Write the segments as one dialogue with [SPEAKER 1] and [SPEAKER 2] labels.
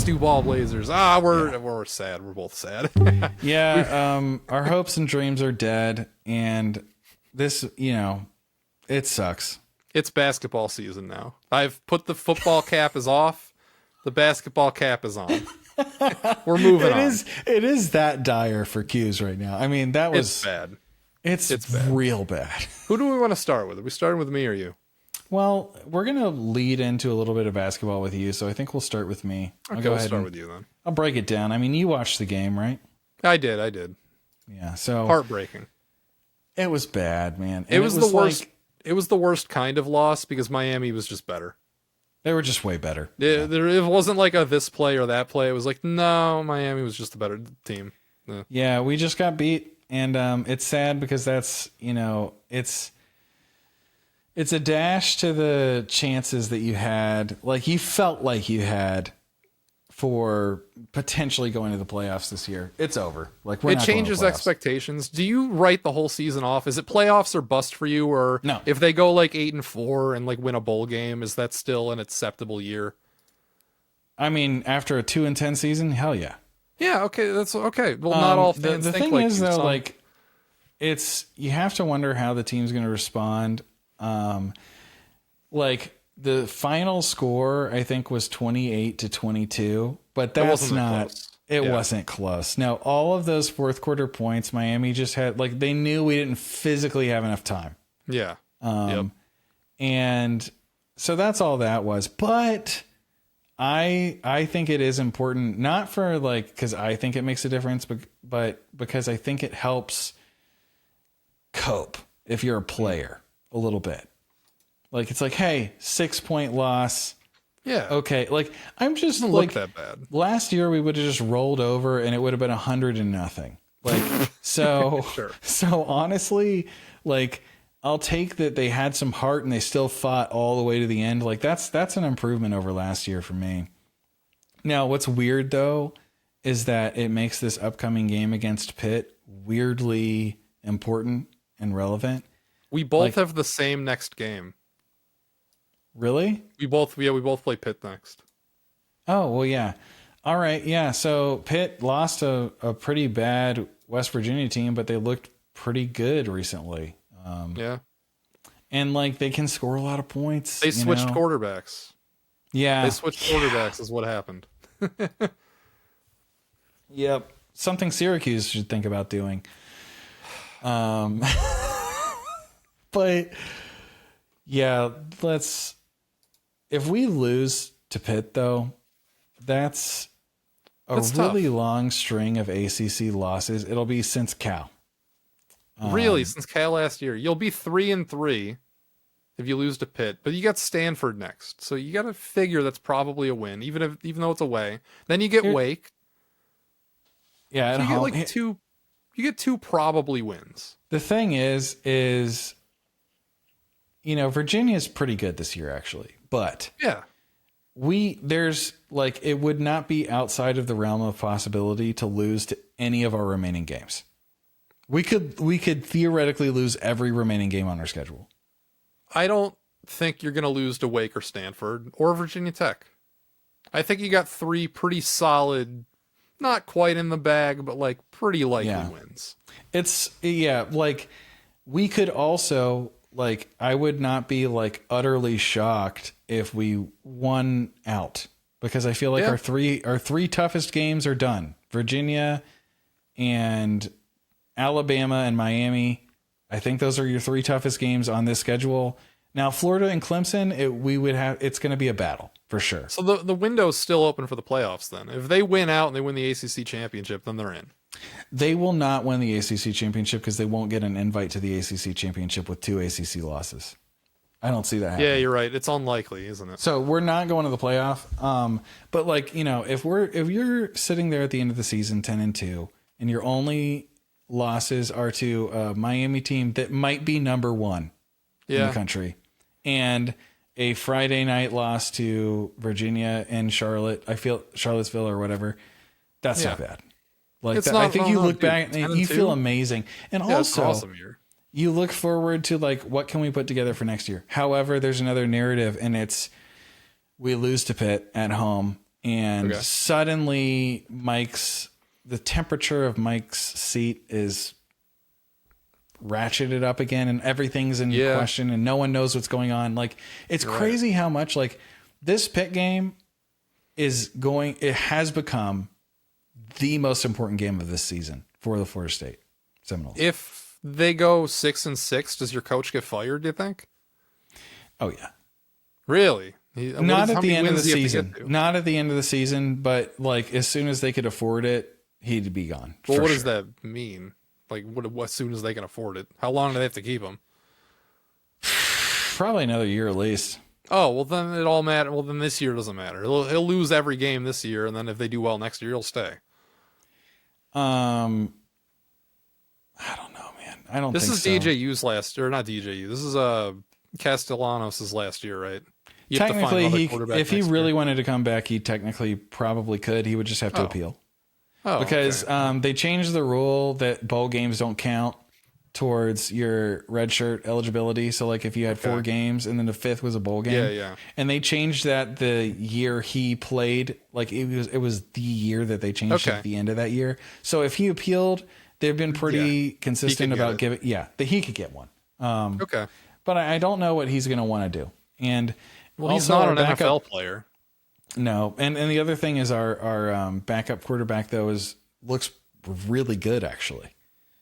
[SPEAKER 1] Duval Blazers. We're sad. We're both sad.
[SPEAKER 2] Yeah, our hopes and dreams are dead, and this, it sucks.
[SPEAKER 1] It's basketball season now. I've put the football cap is off. The basketball cap is on. We're moving on.
[SPEAKER 2] It is that dire for Q's right now. I mean,
[SPEAKER 1] It's bad.
[SPEAKER 2] It's bad. Real bad.
[SPEAKER 1] Who do we want to start with? Are we starting with me or you?
[SPEAKER 2] Well, we're going to lead into a little bit of basketball with you, so I think we'll start with me.
[SPEAKER 1] Okay, we'll start with you then.
[SPEAKER 2] I'll break it down. I mean, you watched the game, right?
[SPEAKER 1] I did.
[SPEAKER 2] Yeah, so...
[SPEAKER 1] Heartbreaking.
[SPEAKER 2] It was bad, man.
[SPEAKER 1] It was the worst. It was the worst kind of loss because Miami was just better.
[SPEAKER 2] They were just way better.
[SPEAKER 1] It wasn't like a this play or that play. It was like, no, Miami was just a better team.
[SPEAKER 2] Yeah, we just got beat, and it's sad because that's, it's a dash to the chances that you had, like you felt like you had for potentially going to the playoffs this year. It's over. Like
[SPEAKER 1] it changes expectations. Do you write the whole season off? Is it playoffs or bust for you? Or
[SPEAKER 2] no.
[SPEAKER 1] If they go like 8-4 and like win a bowl game, is that still an acceptable year?
[SPEAKER 2] I mean, after a 2-10 season, hell yeah.
[SPEAKER 1] Yeah. Okay. That's okay. Well, not all fans
[SPEAKER 2] the
[SPEAKER 1] think
[SPEAKER 2] thing
[SPEAKER 1] like
[SPEAKER 2] is
[SPEAKER 1] you,
[SPEAKER 2] though,
[SPEAKER 1] some...
[SPEAKER 2] like you have to wonder how the team's going to respond. Like the final score, I think, was 28-22, but that's wasn't close. No, all of those fourth quarter points, Miami just had, like, they knew we didn't physically have enough time.
[SPEAKER 1] Yeah.
[SPEAKER 2] And so that's all that was. But I think it is important, not for like, because I think it makes a difference, but because I think it helps cope if you're a player a little bit. Like, it's like, hey, 6-point loss.
[SPEAKER 1] Yeah.
[SPEAKER 2] Okay. Like, I'm just
[SPEAKER 1] doesn't
[SPEAKER 2] like,
[SPEAKER 1] look that bad.
[SPEAKER 2] Last year we would have just rolled over and it would have been 100-0. Like, so,
[SPEAKER 1] Sure.
[SPEAKER 2] So honestly, like, I'll take that they had some heart and they still fought all the way to the end. Like, that's an improvement over last year for me. Now, what's weird though, is that it makes this upcoming game against Pitt weirdly important and relevant.
[SPEAKER 1] We both have the same next game.
[SPEAKER 2] Really?
[SPEAKER 1] We both play Pitt next.
[SPEAKER 2] Oh, well, yeah. All right. Yeah. So Pitt lost a pretty bad West Virginia team, but they looked pretty good recently.
[SPEAKER 1] Yeah.
[SPEAKER 2] And like they can score a lot of points.
[SPEAKER 1] They switched quarterbacks.
[SPEAKER 2] Yeah.
[SPEAKER 1] They switched quarterbacks is what happened.
[SPEAKER 2] Yep. Something Syracuse should think about doing. But yeah, if we lose to Pitt though, that's really
[SPEAKER 1] tough.
[SPEAKER 2] long string of ACC losses. It'll be since Cal.
[SPEAKER 1] Really, since Cal last year, you'll be 3-3 if you lose to Pitt, but you got Stanford next, so you got to figure that's probably a win, even though it's away. Then you get Wake.
[SPEAKER 2] Yeah,
[SPEAKER 1] so you get two probably wins.
[SPEAKER 2] The thing is Virginia's pretty good this year actually, but
[SPEAKER 1] yeah,
[SPEAKER 2] it would not be outside of the realm of possibility to lose to any of our remaining games. We could theoretically lose every remaining game on our schedule.
[SPEAKER 1] I don't think you're going to lose to Wake or Stanford or Virginia Tech. I think you got three pretty solid, not quite in the bag, but like pretty likely wins.
[SPEAKER 2] Like we could also, like, I would not be like utterly shocked if we won out, because I feel like our three toughest games are done. Virginia and Alabama and Miami. I think those are your three toughest games on this schedule. Now, Florida and Clemson, it's going to be a battle for sure.
[SPEAKER 1] So the window's still open for the playoffs then. If they win out and they win the ACC championship, then they're in.
[SPEAKER 2] They will not win the ACC championship because they won't get an invite to the ACC championship with 2 ACC losses. I don't see that happening.
[SPEAKER 1] Yeah, you're right. It's unlikely, isn't it?
[SPEAKER 2] So we're not going to the playoff. But like, if you're sitting there at the end of the season 10-2 and your only losses are to a Miami team that might be number one in the country, and a Friday night loss to Virginia and Charlottesville or whatever, that's not bad. Like that, I think you look back and you feel amazing. And also,
[SPEAKER 1] awesome year.
[SPEAKER 2] You look forward to like, what can we put together for next year? However, there's another narrative, and it's we lose to Pitt at home and
[SPEAKER 1] Okay.
[SPEAKER 2] suddenly the temperature of Mike's seat is ratcheted up again, and everything's in question, and no one knows what's going on. Like, it's crazy how much like this Pitt game it has become the most important game of this season for the Florida State Seminoles.
[SPEAKER 1] If they go 6-6, does your coach get fired, do you think?
[SPEAKER 2] Oh yeah.
[SPEAKER 1] Really?
[SPEAKER 2] Not at the end of the season. Not at the end of the season, but like as soon as they could afford it, he'd be gone.
[SPEAKER 1] Well, what does that mean? Like, what as soon as they can afford it? How long do they have to keep him?
[SPEAKER 2] Probably another year at least.
[SPEAKER 1] Oh, well, then it all matter. Well, then this year doesn't matter. He'll lose every game this year, and then if they do well next year, he'll stay.
[SPEAKER 2] I don't know, man. I don't think so.
[SPEAKER 1] This is DJU's last year, not DJU. This is Castellanos' last year, right? You have to find
[SPEAKER 2] Technically,
[SPEAKER 1] another quarterback
[SPEAKER 2] if he
[SPEAKER 1] next
[SPEAKER 2] really
[SPEAKER 1] year.
[SPEAKER 2] wanted to come back, he technically probably could. He would just have to appeal.
[SPEAKER 1] Oh,
[SPEAKER 2] Because
[SPEAKER 1] okay.
[SPEAKER 2] they changed the rule that bowl games don't count towards your redshirt eligibility. So like if you had 4 games and then the 5th was a bowl game.
[SPEAKER 1] Yeah.
[SPEAKER 2] And they changed that the year he played. Like it was the year that they changed it at the end of that year. So if he appealed, they've been pretty consistent about giving. Yeah, that he could get one.
[SPEAKER 1] Okay.
[SPEAKER 2] But I don't know what he's going to want to do. And
[SPEAKER 1] Well, he's
[SPEAKER 2] also
[SPEAKER 1] not
[SPEAKER 2] our
[SPEAKER 1] an NFL player.
[SPEAKER 2] No, and the other thing is our backup quarterback though looks really good actually.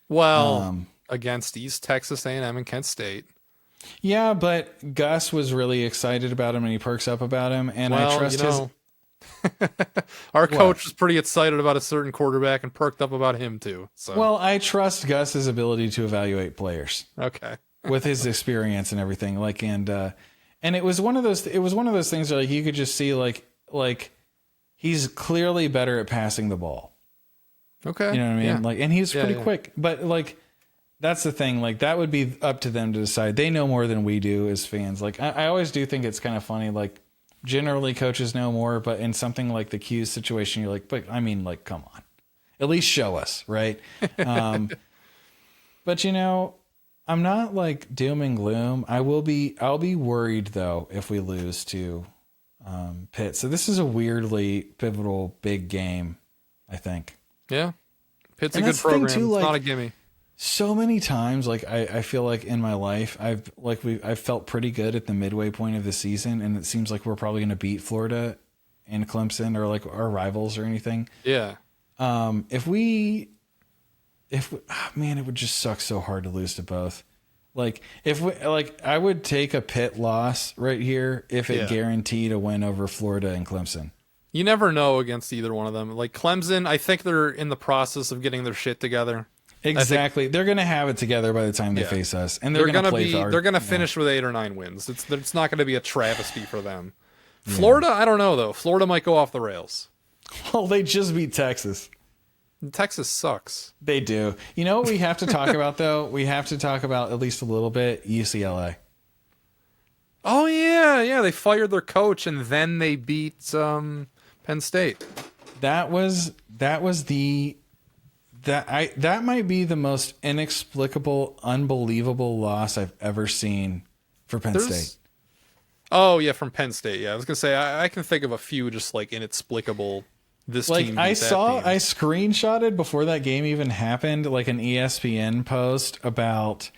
[SPEAKER 1] Well, against East Texas A&M and Kent State.
[SPEAKER 2] Yeah, but Gus was really excited about him and he perks up about him, and I trust his.
[SPEAKER 1] Our coach was pretty excited about a certain quarterback and perked up about him too. So
[SPEAKER 2] Well, I trust Gus's ability to evaluate players
[SPEAKER 1] okay.
[SPEAKER 2] with his experience and everything. Like, and it was one of those. It was one of those things where like you could just see like he's clearly better at passing the ball.
[SPEAKER 1] Okay.
[SPEAKER 2] You know what I mean?
[SPEAKER 1] Yeah.
[SPEAKER 2] Like, and he's pretty quick, but like, that's the thing. Like, that would be up to them to decide. They know more than we do as fans. Like, I always do think it's kind of funny. Like, generally coaches know more, but in something like the Q's situation, you're like, but I mean, like, come on, at least show us, right? But you know, I'm not like doom and gloom. I'll be worried though if we lose to Pitt. So this is a weirdly pivotal big game, I think.
[SPEAKER 1] Yeah. Pitt's
[SPEAKER 2] And
[SPEAKER 1] a good
[SPEAKER 2] that's the thing,
[SPEAKER 1] program.
[SPEAKER 2] too,
[SPEAKER 1] It's
[SPEAKER 2] like-
[SPEAKER 1] not a gimme.
[SPEAKER 2] So many times, like I feel like in my life, I've felt pretty good at the midway point of the season, and it seems like we're probably going to beat Florida and Clemson or like our rivals or anything.
[SPEAKER 1] Yeah.
[SPEAKER 2] Man, it would just suck so hard to lose to both. Like I would take a Pitt loss right here if it guaranteed a win over Florida and Clemson.
[SPEAKER 1] You never know against either one of them. Like Clemson, I think they're in the process of getting their shit together.
[SPEAKER 2] Exactly. They're going to have it together by the time they face us, and they're going to play hard.
[SPEAKER 1] They're going to finish with 8 or 9 wins. It's not going to be a travesty for them. Florida, I don't know though. Florida might go off the rails.
[SPEAKER 2] Well, they just beat Texas.
[SPEAKER 1] Texas sucks.
[SPEAKER 2] They do. You know what we have to talk about though? We have to talk about at least a little bit UCLA.
[SPEAKER 1] Oh yeah. They fired their coach and then they beat Penn State.
[SPEAKER 2] That might be the most inexplicable, unbelievable loss I've ever seen for Penn State.
[SPEAKER 1] Oh yeah, from Penn State. Yeah, I was gonna say I can think of a few just like inexplicable. This
[SPEAKER 2] like
[SPEAKER 1] team.
[SPEAKER 2] I
[SPEAKER 1] beat that
[SPEAKER 2] saw,
[SPEAKER 1] team.
[SPEAKER 2] I screenshotted before that game even happened, like an ESPN post about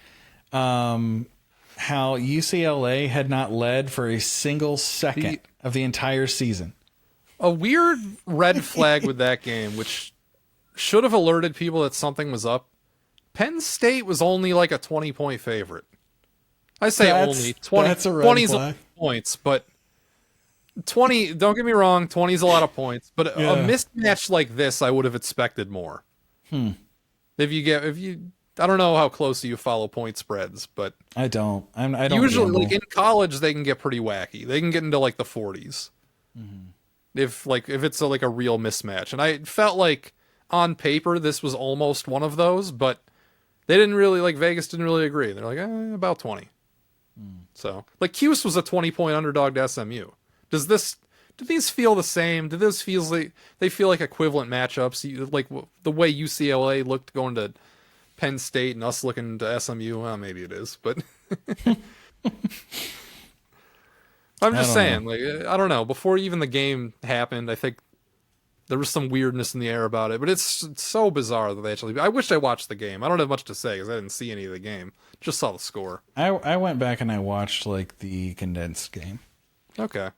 [SPEAKER 2] how UCLA had not led for a single second of the entire season.
[SPEAKER 1] A weird red flag with that game, which should have alerted people that something was up. Penn State was only like a 20-point favorite. I say only 20.
[SPEAKER 2] That's a red
[SPEAKER 1] 20's
[SPEAKER 2] flag.
[SPEAKER 1] points, but 20. Don't get me wrong, 20 is a lot of points. But a mismatch like this, I would have expected more. I don't know how closely you follow point spreads, but
[SPEAKER 2] I don't. I don't
[SPEAKER 1] usually
[SPEAKER 2] gamble.
[SPEAKER 1] like in college they can get pretty wacky. They can get into like the 40s. If it's like a real mismatch, and I felt like on paper this was almost one of those, but they didn't really like Vegas didn't really agree. They're like about 20. So like Cuse was a 20-point underdog to SMU. Do these feel the same? Do those feel like they feel like equivalent matchups? Like the way UCLA looked going to Penn State and us looking to SMU. Well, maybe it is, but all I'm
[SPEAKER 2] I
[SPEAKER 1] just
[SPEAKER 2] don't
[SPEAKER 1] saying, like, I don't know. Before even the game happened, I think there was some weirdness in the air about it. But it's so bizarre that they actually. I wish I watched the game. I don't have much to say because I didn't see any of the game. Just saw the score.
[SPEAKER 2] I went back and I watched like the condensed game.
[SPEAKER 1] Okay.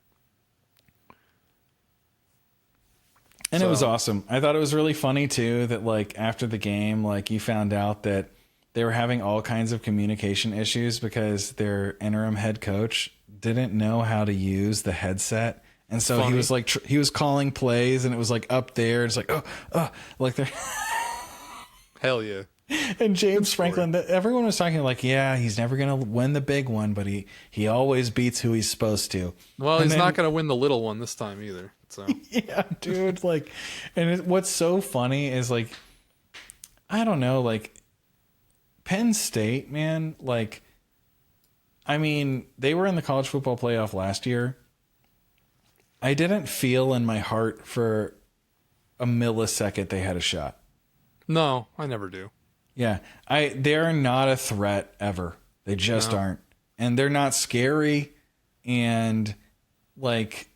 [SPEAKER 2] And it was awesome. I thought it was really funny too that like after the game, like you found out that they were having all kinds of communication issues because their interim head coach didn't know how to use the headset. And so he was like, he was calling plays and it was like up there. It's like, like they're
[SPEAKER 1] Hell yeah.
[SPEAKER 2] And James Franklin, everyone was talking like, yeah, he's never going to win the big one, but he always beats who he's supposed to.
[SPEAKER 1] Well, he's not going to win the little one this time either. So
[SPEAKER 2] yeah, dude. Like, and what's so funny is like, I don't know, like Penn State, man, like, I mean, they were in the college football playoff last year. I didn't feel in my heart for a millisecond they had a shot.
[SPEAKER 1] No, I never do.
[SPEAKER 2] Yeah, they're not a threat ever. They just aren't. And they're not scary. And like,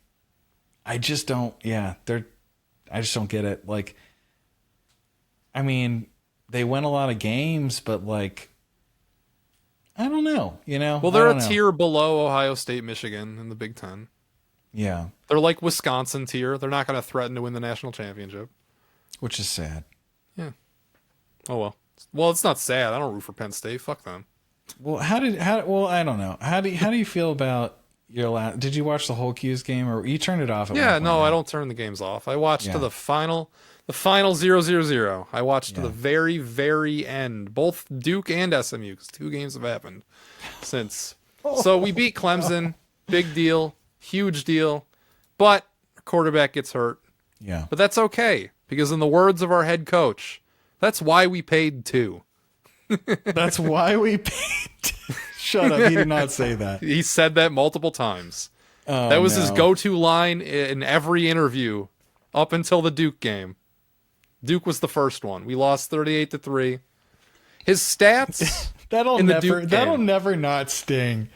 [SPEAKER 2] I just don't get it. Like, I mean, they win a lot of games, but like, I don't know, you know?
[SPEAKER 1] Well, they're a tier below Ohio State, Michigan in the Big Ten.
[SPEAKER 2] Yeah.
[SPEAKER 1] They're like Wisconsin tier. They're not going to threaten to win the national championship.
[SPEAKER 2] Which is sad.
[SPEAKER 1] Yeah. Oh, well. Well, it's not sad. I don't root for Penn State. Fuck them.
[SPEAKER 2] Well, I don't know. How do you feel about your last? Did you watch the whole Q's game, or you turned it off?
[SPEAKER 1] Yeah, no, I don't turn the games off. I watched to the final 0-0. I watched to the very, very end, both Duke and SMU, because 2 games have happened since. So we beat Clemson. Big deal, huge deal, but our quarterback gets hurt.
[SPEAKER 2] Yeah,
[SPEAKER 1] but that's okay because in the words of our head coach, that's why we paid 2.
[SPEAKER 2] That's why we paid. Shut up. He did not say that.
[SPEAKER 1] He said that multiple times. That was his go-to line in every interview up until the Duke game. Duke was the first one. We lost 38-3. His stats
[SPEAKER 2] that'll never not sting.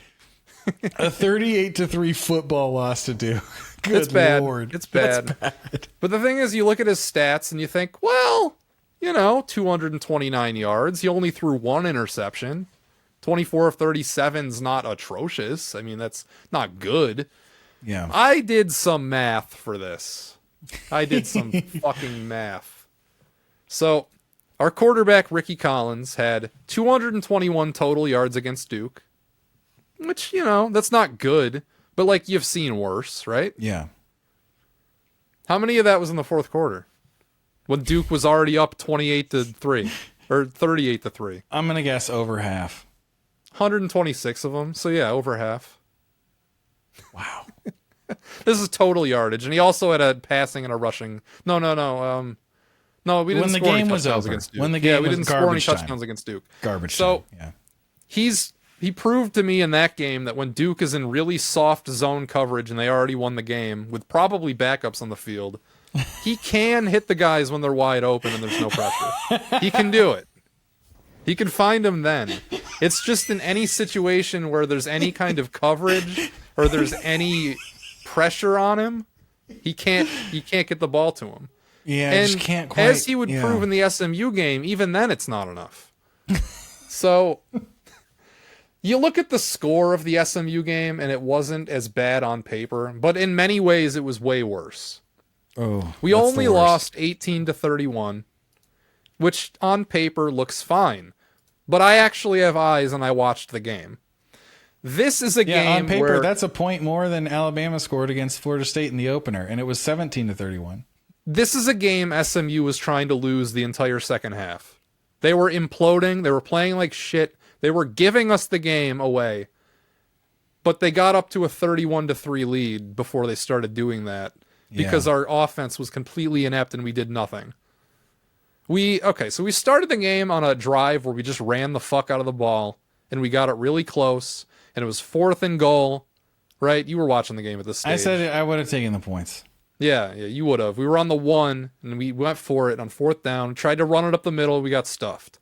[SPEAKER 2] A 38-3 football loss to Duke. Good
[SPEAKER 1] it's bad.
[SPEAKER 2] Lord.
[SPEAKER 1] It's bad.
[SPEAKER 2] That's bad.
[SPEAKER 1] But the thing is, you look at his stats and you think, well, 229 yards. He only threw 1 interception. 24 of 37 is not atrocious. I mean, that's not good.
[SPEAKER 2] Yeah.
[SPEAKER 1] I did some math for this. I did some fucking math. So, our quarterback, Ricky Collins, had 221 total yards against Duke. Which, that's not good. But, like, you've seen worse, right?
[SPEAKER 2] Yeah.
[SPEAKER 1] How many of that was in the fourth quarter? When Duke was already up 28-3 or 38-3.
[SPEAKER 2] I'm gonna guess over half.
[SPEAKER 1] 126 of them. So yeah, over half.
[SPEAKER 2] Wow.
[SPEAKER 1] This is total yardage, and he also had a passing and a rushing. No, we didn't score any touchdowns against Duke.
[SPEAKER 2] We didn't
[SPEAKER 1] score any touchdowns against Duke.
[SPEAKER 2] Garbage time. Yeah.
[SPEAKER 1] He proved to me in that game that when Duke is in really soft zone coverage and they already won the game with probably backups on the field, he can hit the guys when they're wide open and there's no pressure. He can do it. He can find them then. It's just in any situation where there's any kind of coverage or there's any pressure on him, he can't get the ball to him.
[SPEAKER 2] Yeah,
[SPEAKER 1] and
[SPEAKER 2] just can't quite,
[SPEAKER 1] as he would prove in the SMU game, even then it's not enough. So you look at the score of the SMU game and it wasn't as bad on paper, but in many ways it was way worse.
[SPEAKER 2] Oh,
[SPEAKER 1] we only lost 18-31, which on paper looks fine. But I actually have eyes and I watched the game. This is a game
[SPEAKER 2] on paper,
[SPEAKER 1] where
[SPEAKER 2] that's a point more than Alabama scored against Florida State in the opener, and it was 17-31.
[SPEAKER 1] This is a game SMU was trying to lose the entire second half. They were imploding. They were playing like shit. They were giving us the game away. But they got up to a 31-3 lead before they started doing that. Because our offense was completely inept and we did nothing. So we started the game on a drive where we just ran the fuck out of the ball and we got it really close and it was 4th and goal, right? You were watching the game at this stage.
[SPEAKER 2] I said I would have taken the points.
[SPEAKER 1] Yeah, you would have. We were on the 1 and we went for it on 4th down, tried to run it up the middle, we got stuffed.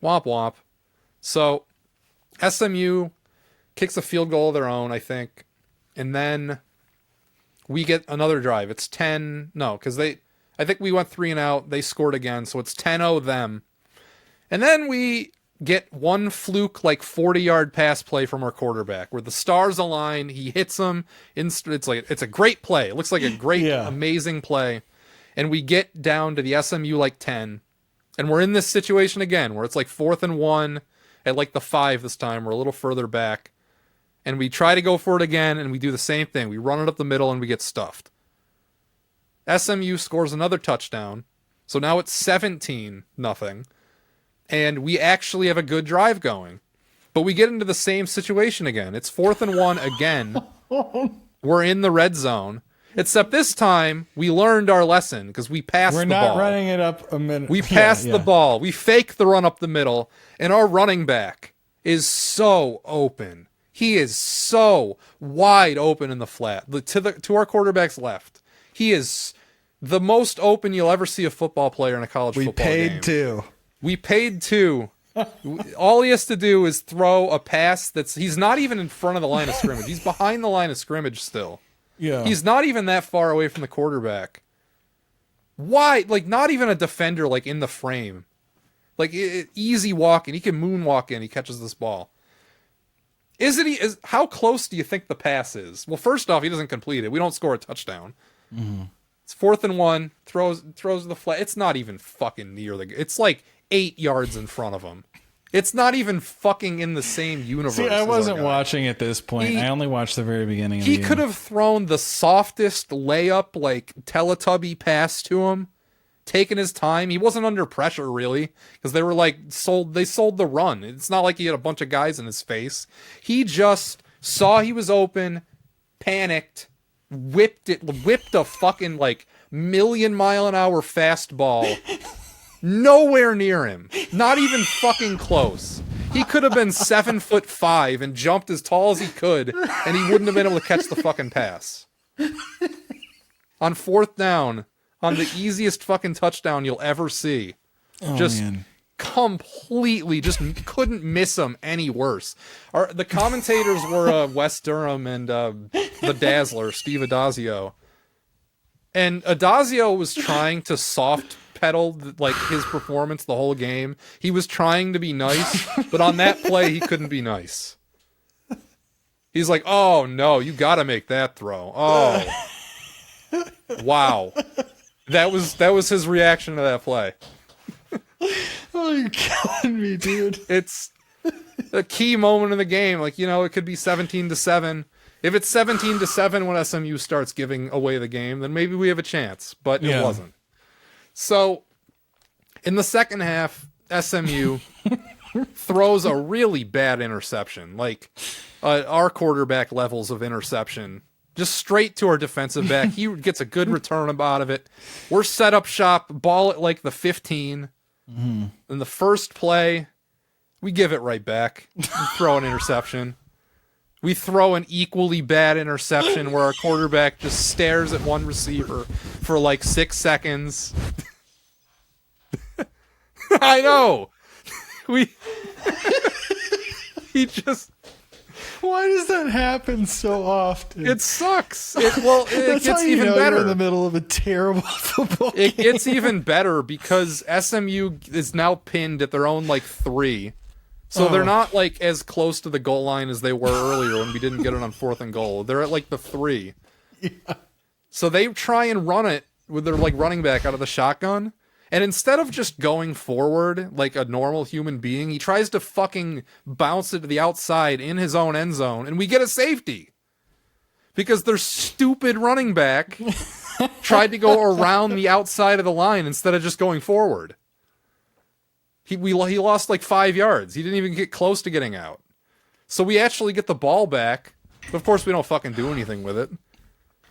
[SPEAKER 1] Womp womp. So SMU kicks a field goal of their own, I think. And then we get another drive. It's 10. No, because I think we went 3 and out. They scored again. So it's 10-0 them. And then we get one fluke, like 40-yard pass play from our quarterback where the stars align. He hits them. It's a great play. It looks like a great, amazing play. And we get down to the SMU like 10. And we're in this situation again where it's like 4th and 1 at like the 5 this time. We're a little further back. And we try to go for it again, and we do the same thing. We run it up the middle, and we get stuffed. SMU scores another touchdown. So now it's 17-0. And we actually have a good drive going. But we get into the same situation again. It's 4th and 1 again. We're in the red zone. Except this time, we learned our lesson because we passed the ball.
[SPEAKER 2] We're not running it up a minute.
[SPEAKER 1] We passed the ball. We fake the run up the middle. And our running back is so open. He is so wide open in the flat. To our quarterback's left. He is the most open you'll ever see a football player in a college football game. We paid two. All he has to do is throw a pass he's not even in front of the line of scrimmage. He's behind the line of scrimmage still.
[SPEAKER 2] Yeah.
[SPEAKER 1] He's not even that far away from the quarterback. Why? Like, not even a defender, like, in the frame. Like, easy walking. He can moonwalk in. He catches this ball. How close do you think the pass is? Well, first off, he doesn't complete it. We don't score a touchdown.
[SPEAKER 2] Mm-hmm.
[SPEAKER 1] It's 4th and 1. Throws the flat. It's not even fucking near it's like 8 yards in front of him. It's not even fucking in the same universe.
[SPEAKER 2] See, I wasn't watching at this point. I only watched the very beginning of the game.
[SPEAKER 1] He could have thrown the softest layup, like Teletubby pass to him, taken his time. He wasn't under pressure, really, because they were they sold the run. It's not like he had a bunch of guys in his face. He just saw he was open, panicked, whipped a fucking, like, million-mile-an-hour fastball. Nowhere near him. Not even fucking close. He could have been 7'5" and jumped as tall as he could, and he wouldn't have been able to catch the fucking pass. On 4th down, on the easiest fucking touchdown you'll ever see. Man. Completely just couldn't miss him any worse. The commentators were Wes Durham and the Dazzler, Steve Adazio. And Adazio was trying to soft pedal like his performance the whole game. He was trying to be nice, but on that play he couldn't be nice. He's like, "Oh no, you got to make that throw." Oh, wow, that was his reaction to that play.
[SPEAKER 2] Oh, you're killing me, dude.
[SPEAKER 1] It's a key moment in the game. Like, it could be 17-7. If it's 17-7 when SMU starts giving away the game, then maybe we have a chance. But it wasn't. So, in the second half, SMU throws a really bad interception. Like, our quarterback levels of interception. Just straight to our defensive back. He gets a good return out of it. We're set up shop, ball at like the 15. Mm-hmm. In the first play, we give it right back. We throw an interception. We throw an equally bad interception where our quarterback just stares at one receiver for like 6 seconds. I know. He just...
[SPEAKER 2] Why does that happen so often?
[SPEAKER 1] It sucks. It gets even better.
[SPEAKER 2] You're in the middle of a terrible football game.
[SPEAKER 1] It gets even better because SMU is now pinned at their own like 3. So they're not like as close to the goal line as they were earlier when we didn't get it on 4th and goal. They're at like the 3. Yeah. So they try and run it with their like running back out of the shotgun. And instead of just going forward like a normal human being, he tries to fucking bounce it to the outside in his own end zone. And we get a safety. Because their stupid running back tried to go around the outside of the line instead of just going forward. He lost like 5 yards. He didn't even get close to getting out. So we actually get the ball back. But of course, we don't fucking do anything with it.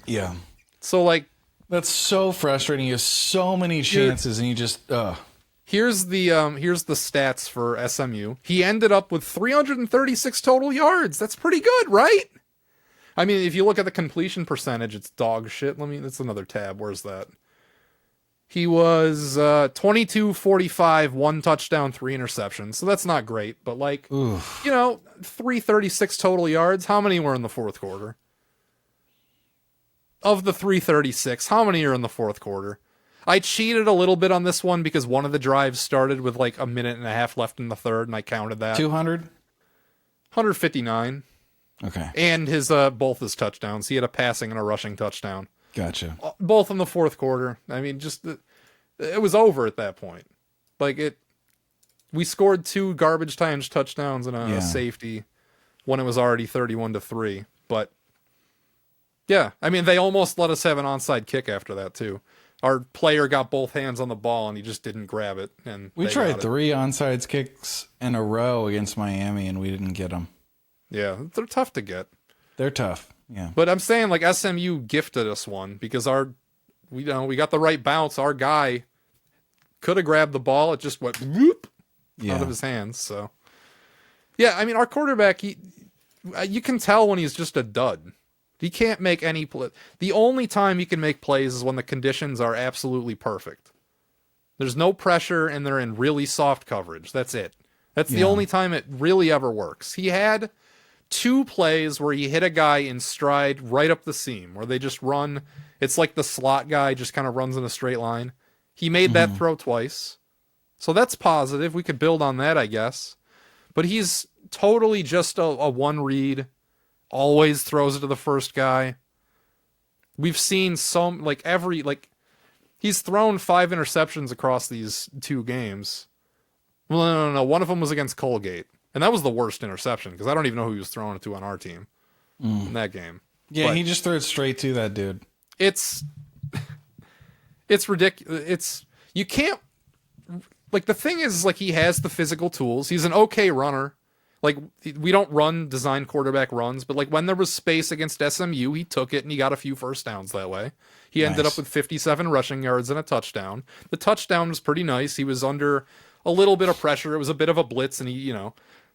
[SPEAKER 2] Yeah.
[SPEAKER 1] So, like...
[SPEAKER 2] That's so frustrating. You have so many chances, and you just...
[SPEAKER 1] Here's the stats for SMU. He ended up with 336 total yards. That's pretty good, right? I mean, if you look at the completion percentage, it's dog shit. That's another tab. Where's that? He was 22-45, 1 touchdown, 3 interceptions. So that's not great, but 336 total yards. How many were in the fourth quarter? Of the 336, how many are in the fourth quarter? I cheated a little bit on this one because one of the drives started with like a minute and a half left in the third, and I counted that.
[SPEAKER 2] 200?
[SPEAKER 1] 159.
[SPEAKER 2] Okay.
[SPEAKER 1] And his both his touchdowns. He had a passing and a rushing touchdown.
[SPEAKER 2] Gotcha.
[SPEAKER 1] Both in the fourth quarter. I mean, it was over at that point. We scored 2 garbage time touchdowns and a safety when it was already 31-3. But yeah, I mean, they almost let us have an onside kick after that too. Our player got both hands on the ball and he just didn't grab it. And
[SPEAKER 2] we tried 3 onside kicks in a row against Miami and we didn't get them.
[SPEAKER 1] Yeah, they're tough to get.
[SPEAKER 2] They're tough. Yeah.
[SPEAKER 1] But I'm saying like SMU gifted us one because we got the right bounce. Our guy could have grabbed the ball. It just went whoop out of his hands. So yeah, I mean, our quarterback, you can tell when he's just a dud. He can't make any play. The only time he can make plays is when the conditions are absolutely perfect. There's no pressure and they're in really soft coverage. That's it. That's the only time it really ever works. He had 2 plays where he hit a guy in stride right up the seam, where they just run. It's like the slot guy just kind of runs in a straight line. He made that throw twice. So that's positive. We could build on that, I guess. But he's totally just a one read. Always throws it to the first guy. We've seen he's thrown 5 interceptions across these 2 games. Well, no. One of them was against Colgate. And that was the worst interception because I don't even know who he was throwing it to on our team in that game.
[SPEAKER 2] Yeah,
[SPEAKER 1] but
[SPEAKER 2] he just threw it straight to that dude.
[SPEAKER 1] It's ridiculous. You can't, the thing is, he has the physical tools. He's an okay runner. We don't run design quarterback runs, but when there was space against SMU, he took it and he got a few first downs that way. He ended up with 57 rushing yards and a touchdown. The touchdown was pretty nice. He was under a little bit of pressure. It was a bit of a blitz, and he,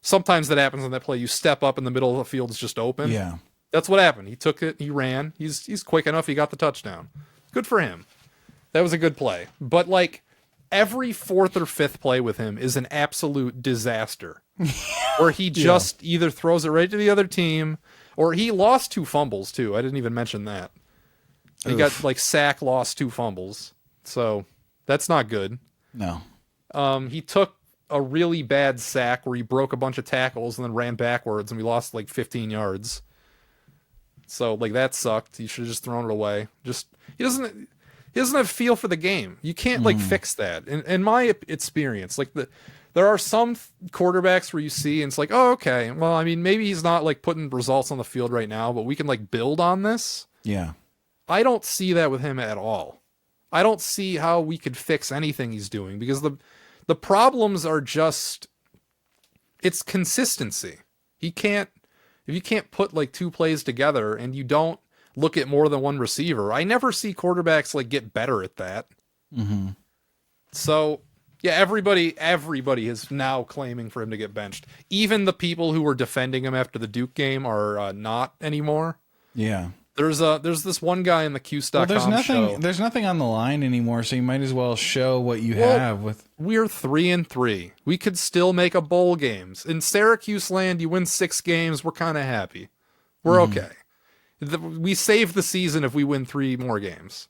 [SPEAKER 1] sometimes that happens in that play. You step up and the middle of the field is just open.
[SPEAKER 2] Yeah.
[SPEAKER 1] That's what happened. He took it, he ran. He's quick enough, he got the touchdown. Good for him. That was a good play. But every 4th or 5th play with him is an absolute disaster. Where he just either throws it right to the other team, or he lost 2 fumbles too. I didn't even mention that. He got sack, lost 2 fumbles. So that's not good.
[SPEAKER 2] No.
[SPEAKER 1] He took a really bad sack where he broke a bunch of tackles and then ran backwards, and we lost 15 yards. So that sucked. He should have just thrown it away. He doesn't have feel for the game. You can't fix that. In my experience, there are some quarterbacks where you see and it's oh, okay. Well, I mean, maybe he's not putting results on the field right now, but we can build on this.
[SPEAKER 2] Yeah.
[SPEAKER 1] I don't see that with him at all. I don't see how we could fix anything he's doing because the problems are just, it's consistency. If you can't put 2 plays together and you don't look at more than one receiver, I never see quarterbacks get better at that. Mm-hmm. So yeah, everybody is now claiming for him to get benched. Even the people who were defending him after the Duke game are not anymore.
[SPEAKER 2] Yeah.
[SPEAKER 1] There's this one guy in the Qs.com show.
[SPEAKER 2] There's nothing on the line anymore, so you might as well show what you have with.
[SPEAKER 1] We're 3-3. We could still make a bowl games. In Syracuse land, you win 6 games, we're kind of happy. We're okay. We save the season if we win 3 more games.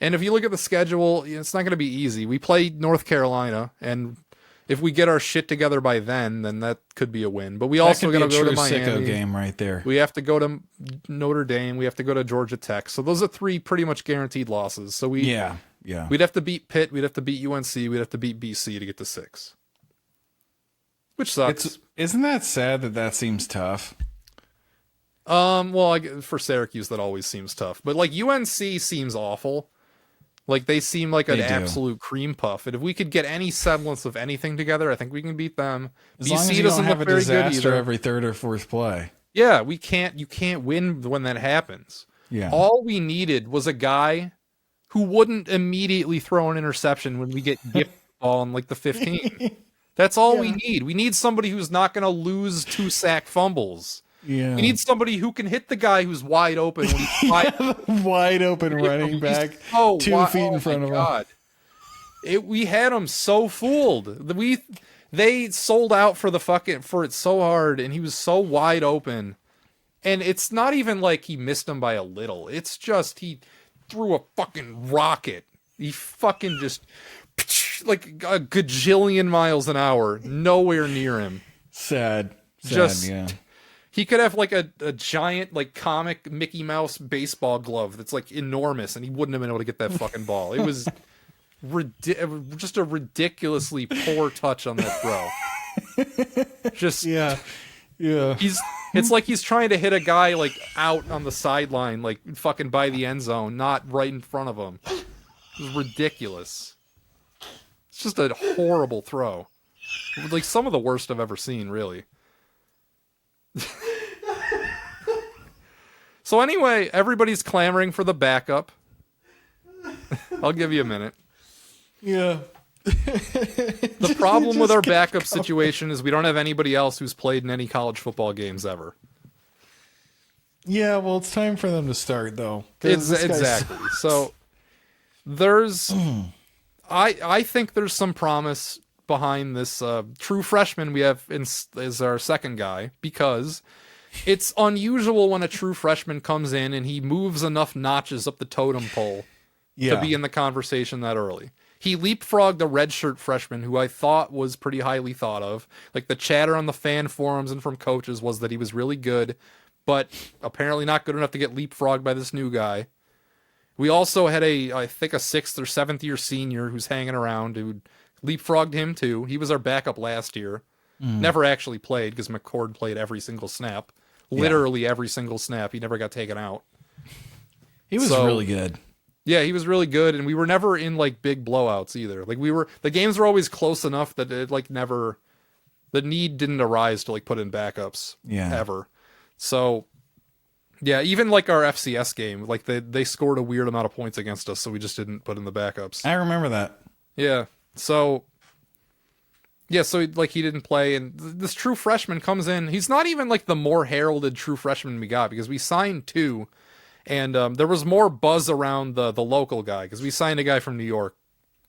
[SPEAKER 1] And if you look at the schedule, it's not going to be easy. We play North Carolina, and if we get our shit together by then that could be a win. But we also got to go to Miami.
[SPEAKER 2] Sicko game right there.
[SPEAKER 1] We have to go to Notre Dame. We have to go to Georgia Tech. So those are 3 pretty much guaranteed losses. So we'd have to beat Pitt. We'd have to beat UNC. We'd have to beat BC to get to 6, which sucks.
[SPEAKER 2] Isn't that sad that seems tough?
[SPEAKER 1] Well, for Syracuse, that always seems tough. But UNC seems awful. They seem like an absolute cream puff. And if we could get any semblance of anything together, I think we can beat them.
[SPEAKER 2] As long as you don't have a disaster every 3rd or 4th play.
[SPEAKER 1] Yeah, you can't win when that happens.
[SPEAKER 2] Yeah.
[SPEAKER 1] All we needed was a guy who wouldn't immediately throw an interception when we get gift ball in the 15. That's all we need. We need somebody who's not going to lose 2 sack fumbles.
[SPEAKER 2] Yeah.
[SPEAKER 1] We need somebody who can hit the guy who's wide open when he's
[SPEAKER 2] wide open running back, 2 feet in front of him. We had him so fooled. They sold out for it so hard, and he was so wide open.
[SPEAKER 1] And it's not even like he missed him by a little. It's just he threw a fucking rocket. He fucking just like a gajillion miles an hour, nowhere near him.
[SPEAKER 2] Sad, yeah.
[SPEAKER 1] He could have like a giant like comic Mickey Mouse baseball glove that's like enormous, and he wouldn't have been able to get that fucking ball. It was just a ridiculously poor touch on that throw. Just
[SPEAKER 2] yeah.
[SPEAKER 1] It's like he's trying to hit a guy like out on the sideline, like fucking by the end zone, not right in front of him. It was ridiculous. It's just a horrible throw. Like some of the worst I've ever seen, really. So anyway, everybody's clamoring for the backup. I'll give you a minute.
[SPEAKER 2] Yeah.
[SPEAKER 1] The problem with our backup situation is we don't have anybody else who's played in any college football games ever.
[SPEAKER 2] Yeah, well, it's time for them to start, though.
[SPEAKER 1] Exactly. So there's, I think there's some promise behind this true freshman we have as our second guy, because it's unusual when a true freshman comes in and he moves enough notches up the totem pole to be in the conversation that early. He leapfrogged a redshirt freshman who I thought was pretty highly thought of. Like the chatter on the fan forums and from coaches was that he was really good, but apparently not good enough to get leapfrogged by this new guy. We also had I think a 6th or 7th year senior who's hanging around who leapfrogged him too. He was our backup last year. Never actually played because McCord played every single snap. Literally every single snap. He never got taken out.
[SPEAKER 2] He was really good.
[SPEAKER 1] Yeah, he was really good, and we were never in like big blowouts either. Like the games were always close enough that it like never, the need didn't arise to like put in backups ever. So yeah, even like our FCS game, like they scored a weird amount of points against us, so we just didn't put in the backups.
[SPEAKER 2] I remember that.
[SPEAKER 1] Yeah. So like he didn't play, and this true freshman comes in. He's not even like the more heralded true freshman we got, because we signed 2. And there was more buzz around the local guy, because we signed a guy from New York,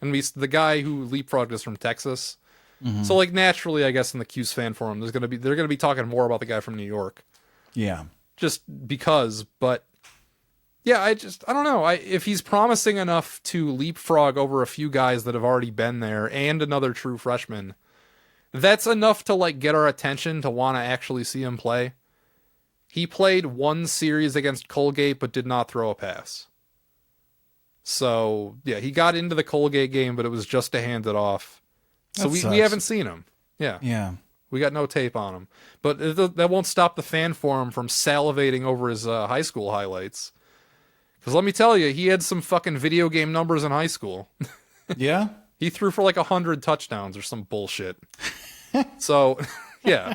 [SPEAKER 1] and the guy who leapfrogged us from Texas. Mm-hmm. So like naturally, I guess in the Q's fan forum, they're gonna be talking more about the guy from New York.
[SPEAKER 2] Yeah,
[SPEAKER 1] just because. But yeah, I don't know. If he's promising enough to leapfrog over a few guys that have already been there and another true freshman, that's enough to like get our attention to want to actually see him play. He played 1 series against Colgate, but did not throw a pass. So, yeah, he got into the Colgate game, but it was just to hand it off. So we haven't seen him. Yeah.
[SPEAKER 2] Yeah.
[SPEAKER 1] We got no tape on him. But that won't stop the fan forum from salivating over his high school highlights. Because let me tell you, he had some fucking video game numbers in high school.
[SPEAKER 2] Yeah?
[SPEAKER 1] He threw for like 100 touchdowns or some bullshit. So, yeah.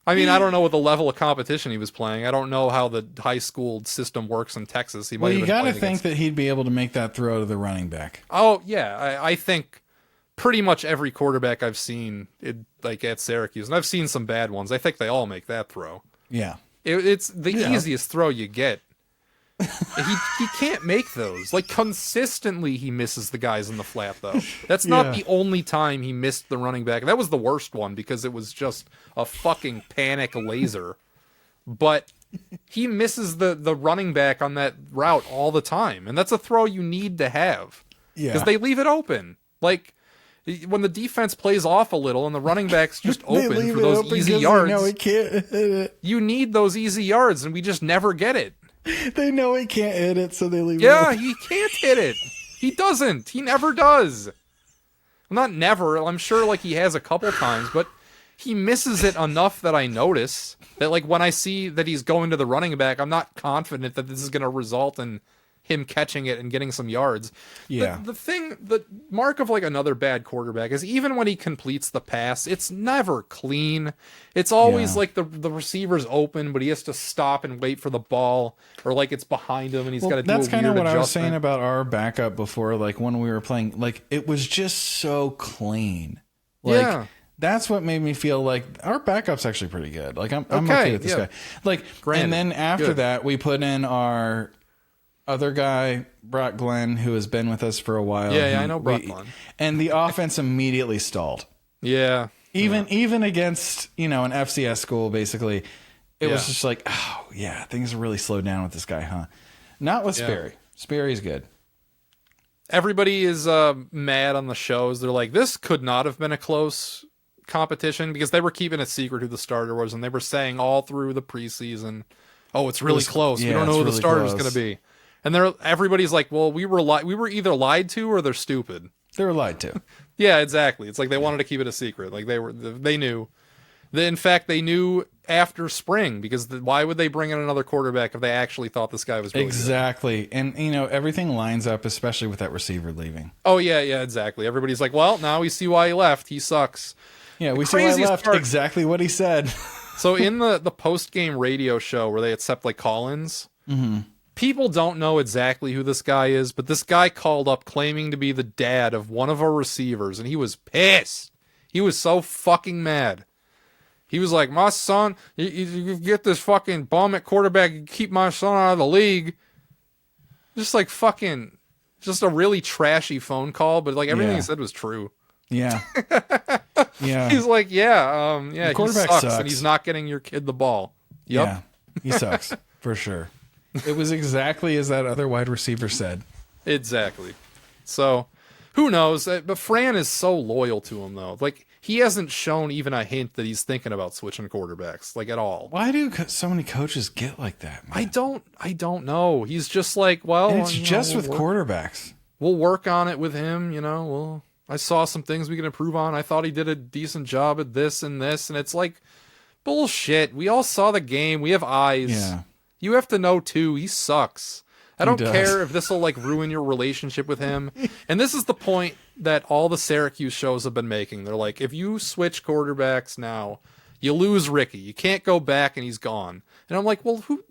[SPEAKER 1] I mean, I don't know what the level of competition he was playing. I don't know how the high school system works in Texas.
[SPEAKER 2] Well, you got to think that he'd be able to make that throw to the running back.
[SPEAKER 1] Oh, yeah. I think pretty much every quarterback I've seen like at Syracuse, and I've seen some bad ones, I think they all make that throw.
[SPEAKER 2] Yeah.
[SPEAKER 1] It's the easiest throw you get. He can't make those. Like, consistently he misses the guys in the flat, though. That's not the only time he missed the running back. That was the worst one because it was just a fucking panic laser. But he misses the running back on that route all the time. And that's a throw you need to have. Yeah. Because they leave it open. Like, when the defense plays off a little and the running back's just open for those easy yards.
[SPEAKER 2] No, he can't hit it.
[SPEAKER 1] You need those easy yards, and we just never get it.
[SPEAKER 2] They know he can't hit it, so they leave it.
[SPEAKER 1] Yeah, he can't hit it. He doesn't. He never does. Well, not never. I'm sure like he has a couple times, but he misses it enough that I notice that like when I see that he's going to the running back, I'm not confident that this is going to result in him catching it and getting some yards.
[SPEAKER 2] Yeah.
[SPEAKER 1] The mark of like another bad quarterback is even when he completes the pass, it's never clean. It's always like the receiver's open, but he has to stop and wait for the ball, or like it's behind him and he's got to do a weird adjustment.
[SPEAKER 2] That's kind of what I was saying about our backup before, like when we were playing, like it was just so clean. Like, that's what made me feel like our backup's actually pretty good. Like I'm okay with this guy. Like, and then after that, we put in our other guy, Brock Glenn, who has been with us for a while.
[SPEAKER 1] Yeah, I know Brock Glenn.
[SPEAKER 2] And the offense immediately stalled.
[SPEAKER 1] Yeah.
[SPEAKER 2] Even against, an FCS school, basically, it was just like, oh yeah, things are really slowed down with this guy, huh? Not with Sperry. Sperry's good.
[SPEAKER 1] Everybody is mad on the shows. They're like, this could not have been a close competition because they were keeping it secret who the starter was, and they were saying all through the preseason, oh, it's really close.
[SPEAKER 2] Yeah,
[SPEAKER 1] we don't know who
[SPEAKER 2] really
[SPEAKER 1] the starter's
[SPEAKER 2] close.
[SPEAKER 1] going to be. And everybody's like, well, we were either lied to or they're stupid.
[SPEAKER 2] They were lied to.
[SPEAKER 1] Yeah, exactly. It's like they wanted to keep it a secret. Like they knew. In fact, they knew after spring because why would they bring in another quarterback if they actually thought this guy was really
[SPEAKER 2] exactly good? And everything lines up, especially with that receiver leaving.
[SPEAKER 1] Oh yeah, exactly. Everybody's like, well, now we see why he left. He sucks.
[SPEAKER 2] Yeah, we see why he left. Exactly what he said.
[SPEAKER 1] So in the post game radio show where they accept like call-ins, people don't know exactly who this guy is, but this guy called up claiming to be the dad of one of our receivers, and he was pissed. He was so fucking mad. He was like, my son, you get this fucking bum at quarterback, you keep my son out of the league. Just like fucking, just a really trashy phone call, but like everything he said was true.
[SPEAKER 2] Yeah. Yeah.
[SPEAKER 1] He's like, the
[SPEAKER 2] quarterback
[SPEAKER 1] he
[SPEAKER 2] sucks.
[SPEAKER 1] and he's not getting your kid the ball. Yep.
[SPEAKER 2] Yeah, he sucks for sure. It was exactly as that other wide receiver said.
[SPEAKER 1] Exactly. So, who knows? But Fran is so loyal to him, though. Like, he hasn't shown even a hint that he's thinking about switching quarterbacks, like, at all.
[SPEAKER 2] Why do so many coaches get like that, man?
[SPEAKER 1] I don't know. He's just like, well,
[SPEAKER 2] and it's just with quarterbacks.
[SPEAKER 1] We'll work on it with him, I saw some things we can improve on. I thought he did a decent job at this, and it's like, bullshit. We all saw the game. We have eyes.
[SPEAKER 2] Yeah.
[SPEAKER 1] You have to know, too. He sucks. I don't care if this will like ruin your relationship with him. And this is the point that all the Syracuse shows have been making. They're like, if you switch quarterbacks now, you lose Ricky. You can't go back and he's gone. And I'm like, well, who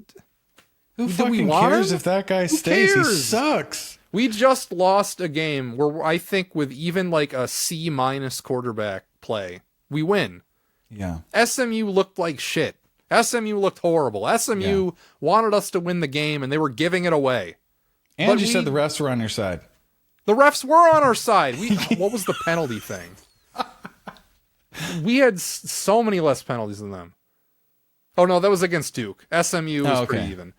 [SPEAKER 2] fucking cares if that guy stays? He sucks.
[SPEAKER 1] We just lost a game where I think with even like a C- quarterback play, we win.
[SPEAKER 2] Yeah.
[SPEAKER 1] SMU looked like shit. SMU looked horrible. SMU wanted us to win the game, and they were giving it away.
[SPEAKER 2] And but you said the refs were on your side.
[SPEAKER 1] The refs were on our side. What was the penalty thing? We had so many less penalties than them. Oh, no, that was against Duke. SMU was pretty even.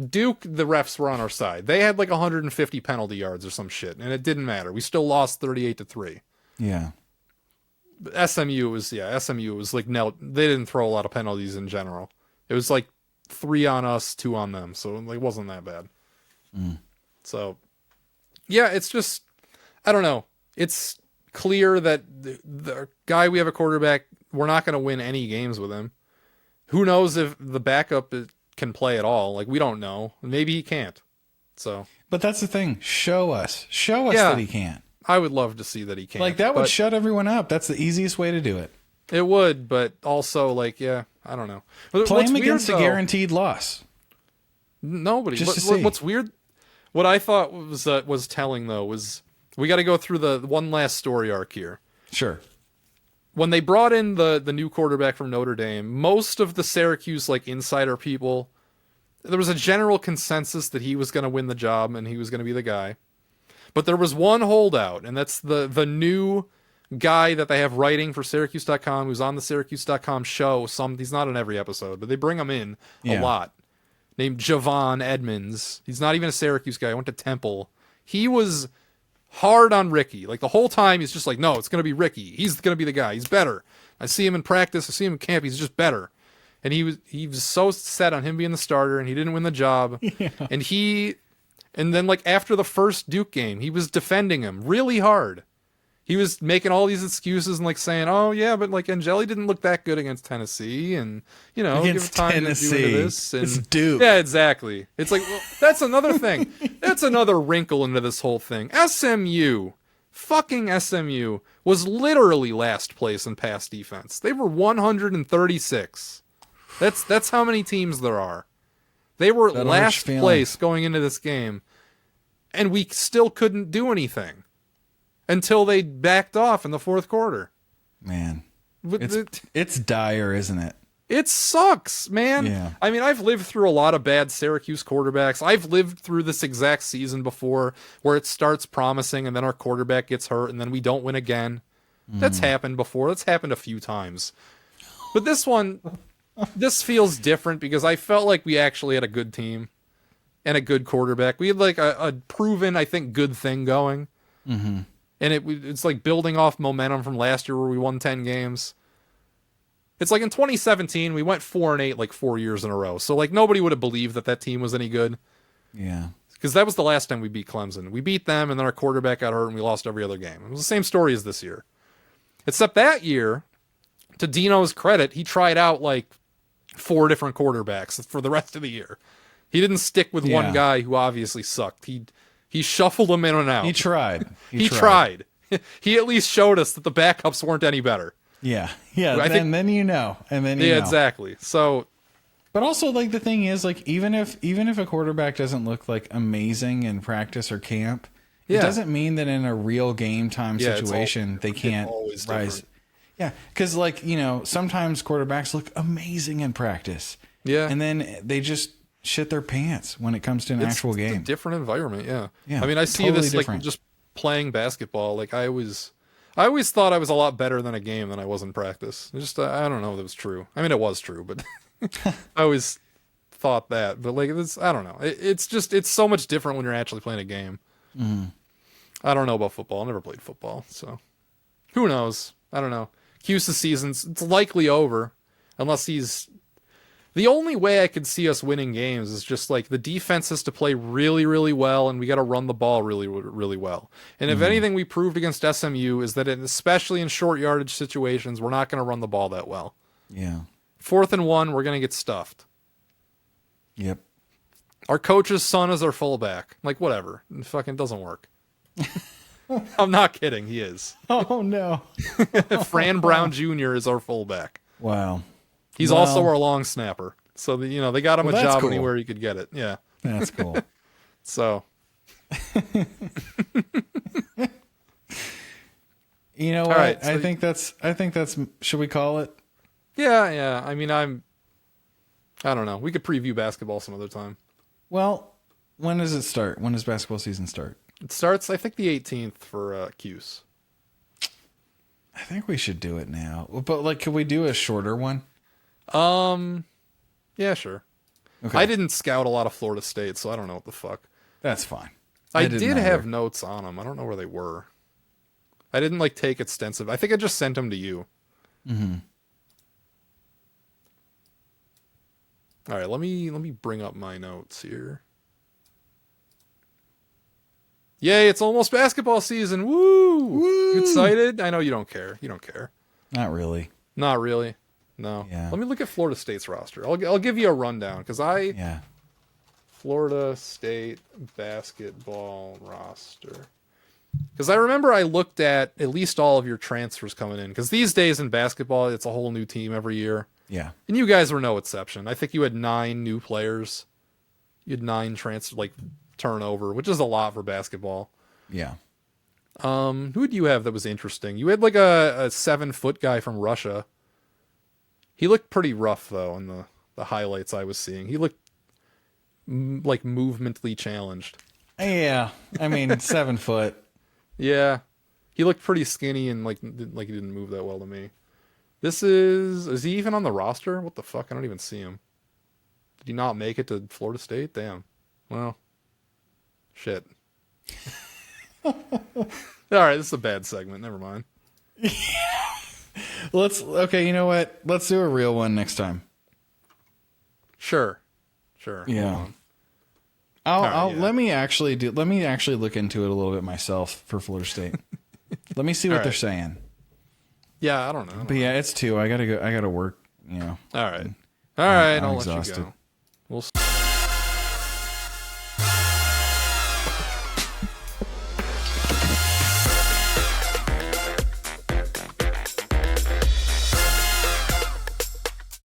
[SPEAKER 1] Duke, the refs were on our side. They had like 150 penalty yards or some shit, and it didn't matter. We still lost 38-3.
[SPEAKER 2] Yeah.
[SPEAKER 1] SMU was like, no, they didn't throw a lot of penalties in general. It was like 3 on us, 2 on them. So it wasn't that bad. So yeah, it's just, I don't know. It's clear that the guy we have a quarterback, we're not going to win any games with him. Who knows if the backup can play at all? Like, we don't know. Maybe he can't. So,
[SPEAKER 2] but that's the thing. Show us that he can't.
[SPEAKER 1] I would love to see that he can.
[SPEAKER 2] Like, that would shut everyone up. That's the easiest way to do it.
[SPEAKER 1] It would, but also, like, I don't know.
[SPEAKER 2] Play him against a guaranteed loss.
[SPEAKER 1] Nobody.
[SPEAKER 2] Just to see.
[SPEAKER 1] What's weird, what I thought was telling, though, was we got to go through the one last story arc here.
[SPEAKER 2] Sure.
[SPEAKER 1] When they brought in the new quarterback from Notre Dame, most of the Syracuse, like, insider people, there was a general consensus that he was going to win the job and he was going to be the guy. But there was one holdout, and that's the new guy that they have writing for Syracuse.com, who's on the Syracuse.com show. He's not in every episode, but they bring him in a lot. Named Javon Edmonds. He's not even a Syracuse guy. I went to Temple. He was hard on Ricky. Like, the whole time, he's just like, no, it's going to be Ricky. He's going to be the guy. He's better. I see him in practice. I see him in camp. He's just better. And he was so set on him being the starter, and he didn't win the job. Yeah. And then, like, after the first Duke game, he was defending him really hard. He was making all these excuses and, like, saying, oh, yeah, but, like, Angeli didn't look that good against Tennessee. And, give time
[SPEAKER 2] Tennessee.
[SPEAKER 1] to do this. And,
[SPEAKER 2] it's Duke.
[SPEAKER 1] Yeah, exactly. It's like, well, that's another thing. That's another wrinkle into this whole thing. Fucking SMU, was literally last place in pass defense. They were 136. That's how many teams there are. They were last place going into this game, and we still couldn't do anything until they backed off in the fourth quarter.
[SPEAKER 2] Man, it's dire, isn't it?
[SPEAKER 1] It sucks, man.
[SPEAKER 2] Yeah.
[SPEAKER 1] I mean, I've lived through a lot of bad Syracuse quarterbacks. I've lived through this exact season before where it starts promising and then our quarterback gets hurt and then we don't win again. That's happened before. That's happened a few times. But this one, this feels different because I felt like we actually had a good team and a good quarterback. We had like a proven, I think, good thing going.
[SPEAKER 2] Mm-hmm.
[SPEAKER 1] And it's like building off momentum from last year where we won 10 games. It's like in 2017, we went 4-8 like 4 years in a row. So like nobody would have believed that team was any good.
[SPEAKER 2] Yeah.
[SPEAKER 1] Because that was the last time we beat Clemson. We beat them and then our quarterback got hurt and we lost every other game. It was the same story as this year. Except that year, to Dino's credit, he tried out like 4 different quarterbacks for the rest of the year. He didn't stick with one guy who obviously sucked. He shuffled them in and out.
[SPEAKER 2] He tried.
[SPEAKER 1] He tried. He at least showed us that the backups weren't any better.
[SPEAKER 2] Yeah. Yeah. Then you know. And then
[SPEAKER 1] yeah, exactly. So,
[SPEAKER 2] but also like the thing is like even if a quarterback doesn't look like amazing in practice or camp, it doesn't mean that in a real game time situation they can't rise. Different. Yeah, because like sometimes quarterbacks look amazing in practice. Yeah, and then they just shit their pants when it comes to an actual game.
[SPEAKER 1] It's a different environment. Yeah.
[SPEAKER 2] Yeah.
[SPEAKER 1] I mean, I see
[SPEAKER 2] totally
[SPEAKER 1] this
[SPEAKER 2] different.
[SPEAKER 1] like just playing basketball. Like I always thought I was a lot better than a game than I was in practice. Just I don't know if it was true. I mean, it was true, but I always thought that. But like I don't know. It's so much different when you're actually playing a game.
[SPEAKER 2] Mm-hmm.
[SPEAKER 1] I don't know about football. I never played football, so who knows? I don't know. Cuse's season's it's likely over, unless he's. The only way I could see us winning games is just like the defense has to play really, really well, and we got to run the ball really, really well. And if anything we proved against SMU is that, especially in short yardage situations, we're not going to run the ball that well.
[SPEAKER 2] Yeah.
[SPEAKER 1] 4th and 1, we're going to get stuffed.
[SPEAKER 2] Yep.
[SPEAKER 1] Our coach's son is our fullback. Like, whatever. It fucking doesn't work. I'm not kidding. He is.
[SPEAKER 2] Oh, no.
[SPEAKER 1] Fran Brown Jr. is our fullback.
[SPEAKER 2] Wow.
[SPEAKER 1] He's also our long snapper. So, they got him a job
[SPEAKER 2] cool.
[SPEAKER 1] anywhere he could get it. Yeah.
[SPEAKER 2] That's cool.
[SPEAKER 1] So.
[SPEAKER 2] You know what? Right, so I think that's, should we call it?
[SPEAKER 1] Yeah. I mean, I don't know. We could preview basketball some other time.
[SPEAKER 2] Well, when does it start? When does basketball season start?
[SPEAKER 1] It starts, I think, the 18th for Cuse.
[SPEAKER 2] I think we should do it now. But like, could we do a shorter one?
[SPEAKER 1] Yeah, sure.
[SPEAKER 2] Okay.
[SPEAKER 1] I didn't scout a lot of Florida State, so I don't know what the fuck.
[SPEAKER 2] That's fine.
[SPEAKER 1] I did have notes on them. I don't know where they were. I didn't like take extensive. I think I just sent them to you.
[SPEAKER 2] Mm-hmm.
[SPEAKER 1] All right, let me bring up my notes here. Yay, it's almost basketball season. Woo! You excited? I know you don't care. You don't care.
[SPEAKER 2] Not really.
[SPEAKER 1] Not really. No.
[SPEAKER 2] Yeah.
[SPEAKER 1] Let me look at Florida State's roster. I'll give you a rundown because Florida State basketball roster. Because I remember I looked at least all of your transfers coming in. Because these days in basketball, it's a whole new team every year.
[SPEAKER 2] Yeah.
[SPEAKER 1] And you guys were no exception. I think you had 9 new players. You had 9 turnover, which is a lot for basketball.
[SPEAKER 2] Yeah.
[SPEAKER 1] Who did you have that was interesting? You had like a 7-foot guy from Russia. He looked pretty rough though in the highlights I was seeing. He looked like movementally challenged.
[SPEAKER 2] Yeah. I mean, 7 foot.
[SPEAKER 1] Yeah. He looked pretty skinny and like he didn't move that well to me. Is he even on the roster? What the fuck? I don't even see him. Did he not make it to Florida State? Damn. Well, shit. All right, this is a bad segment. Never mind.
[SPEAKER 2] Okay, you know what? Let's do a real one next time.
[SPEAKER 1] Sure.
[SPEAKER 2] Yeah. Let me actually look into it a little bit myself for Florida State. Let me see what they're saying.
[SPEAKER 1] Yeah, I don't know.
[SPEAKER 2] But yeah, it's 2. I gotta go. I gotta work.
[SPEAKER 1] All right. I'll
[SPEAKER 2] exhausted.
[SPEAKER 1] let you go. We'll.